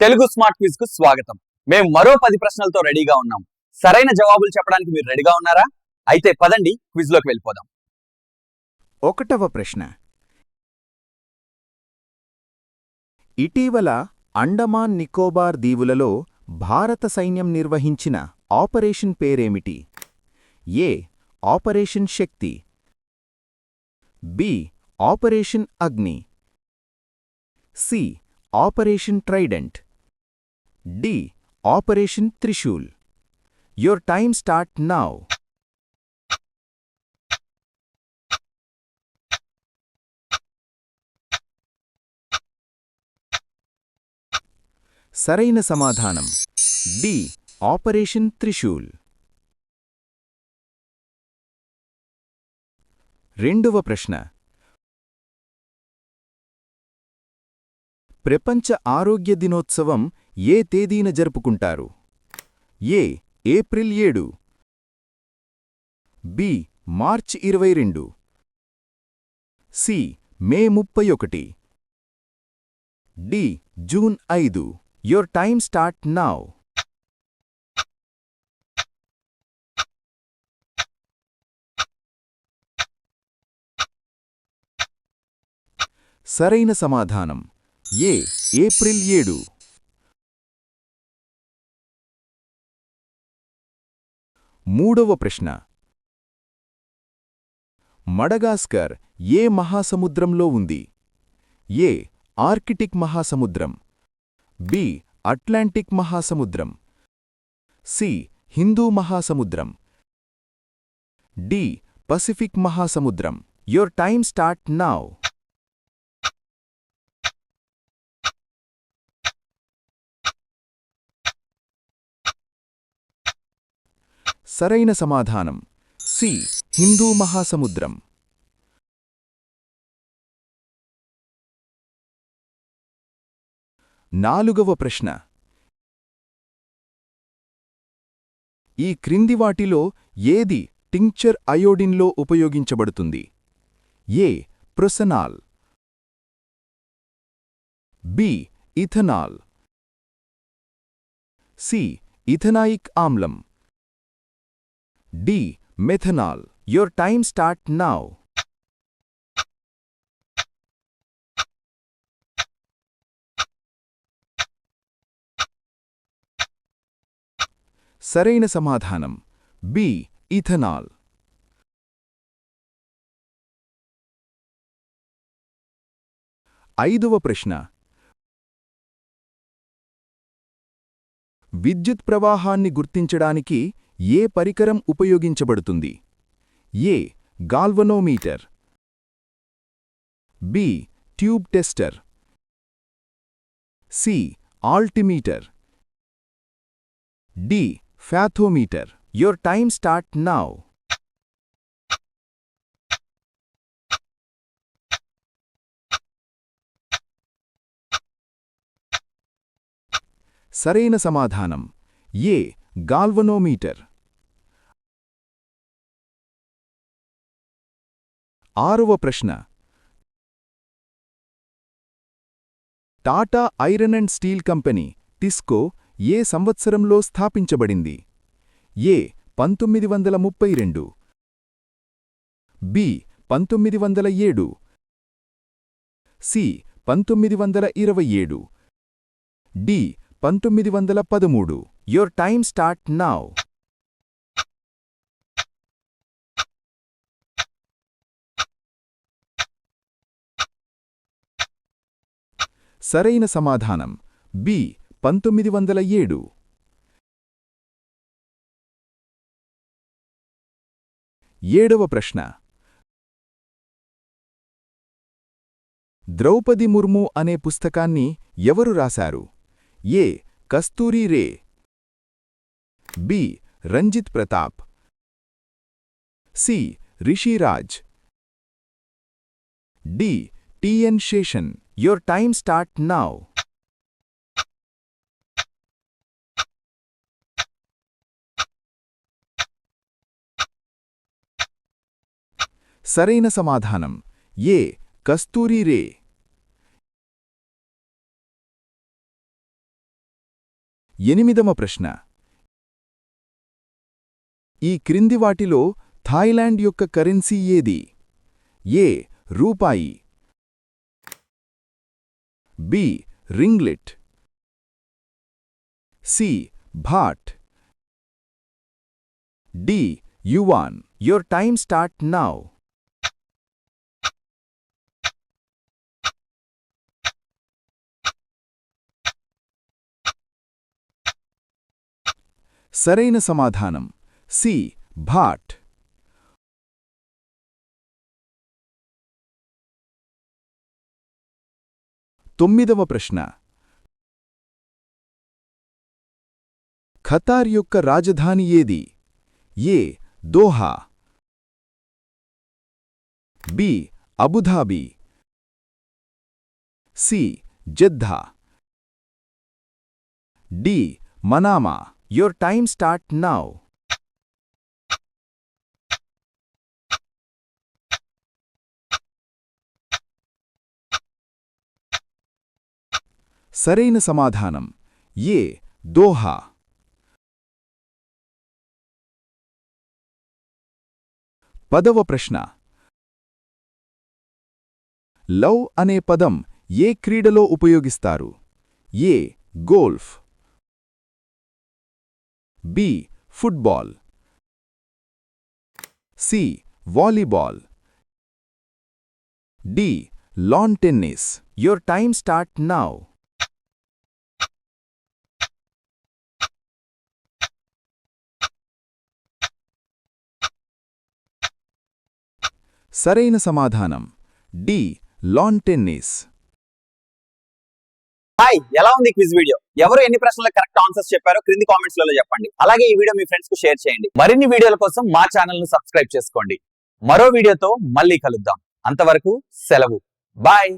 Telugu smart quiz కు స్వాగతం. మేము మరో 10 ప్రశ్నలతో రెడీగా ఉన్నాం. సరైన జవాబులు చెప్పడానికి మీరు రెడీగా ఉన్నారా? అయితే పదండి క్విజ్ లోకి వెళ్ళిపోదాం. ఒకటవ ప్రశ్న. ఇటీవల అండమాన్ నికోబార్ దీవులలో భారత సైన్యం నిర్వహించిన ఆపరేషన్ పేరేమిటి? A. Operation Shakti, B. Operation Agni, C. Operation trident, D. Operation Trishul. Your time start now. సరైన సమాధానం డి. ఆపరేషన్ త్రిశూల్. రెండవ ప్రశ్న. ప్రపంచ ఆరోగ్య దినోత్సవం ఏ తేదీన జరుపుకుంటారు? A. April 7, B. March 22, C. May 31, D. June 5. Your time start now. సరైన సమాధానం ఏ. ఏప్రిల్ 7. మూడవ ప్రశ్న. మడగాస్కర్ ఏ మహాసముద్రంలో ఉంది? ఏ. ఆర్కిటిక్ మహాసముద్రం, బి. అట్లాంటిక్ మహాసముద్రం, సి. హిందూ మహాసముద్రం, డి. పసిఫిక్ మహాసముద్రం. Your time start now. సరైన సమాధానం సి. హిందూ మహాసముద్రం. నాలుగవ ప్రశ్న. ఈ క్రింది వాటిలో ఏది టింక్చర్ అయోడిన్లో ఉపయోగించబడుతుంది? A. Propanol, B. Ethanol, C. Ethanoic ఆమ్లం, D. Methanol. Your time start now. సరైన సమాధానం బి. ఇథనాల్. ఐదవ ప్రశ్న. విద్యుత్ ప్రవాహాన్ని గుర్తించడానికి ఏ పరికరం ఉపయోగించబడుతుంది? A. Galvanometer, B. Tube tester, C. Altimeter, D. Fathometer. Your time start now. సరైన సమాధానం ఏ. గాల్వనోమీటర్. ఆరవ ప్రశ్న. Tata iron and steel company TISCO ఏ సంవత్సరంలో స్థాపించబడింది? A. 1932, B. 1907, C. 1927, D. 1913. Your time start now. సరైన సమాధానం బి. 1907. ఏడవ ప్రశ్న. ద్రౌపది ముర్ము అనే పుస్తకాన్ని ఎవరు రాశారు? A. Kasturi Ray, B. Ranjit Pratap, C. Rishiraj, D. TN Seshan. Your time start now. సరైన సమాధానం ఏ. కస్తూరి రే. 8వ ప్రశ్న. ఈ క్రింది వాటిలో థాయిలాండ్ యొక్క కరెన్సీ ఏది? ఏ. రూపాయి, B. Ringgit, C. Baht, D. Yuan. Your time start now. సరైన సమాధానం సి. బాట్. 9వ ప్రశ్న. ఖతార్ యొక్క రాజధాని ఏది? A. Doha, B. Abu Dhabi, C. Jeddah, D. Manama. Your time start now. సరైన సమాధానం ఏ. దోహా. 10వ ప్రశ్న. లవ్ అనే పదం ఏ క్రీడలో ఉపయోగిస్తారు? A. Golf, B. Football, C. Volleyball, D. Lawn tennis. Your time start now. సరైన సమాధానం డి. Lawn tennis. హాయ్, ఎలా ఉంది క్విజ్ వీడియో? ఎవరు ఎన్ని ప్రశ్నలకు కరెక్ట్ ఆన్సర్స్ చెప్పారో క్రింది కామెంట్స్ లలో చెప్పండి. అలాగే ఈ వీడియో మీ ఫ్రెండ్స్ కు షేర్ చేయండి. మరిన్ని వీడియోల కోసం మా ఛానల్ ను సబ్స్క్రైబ్ చేసుకోండి. మరో వీడియోతో మళ్ళీ కలుద్దాం. అంతవరకు సెలవు. బాయ్.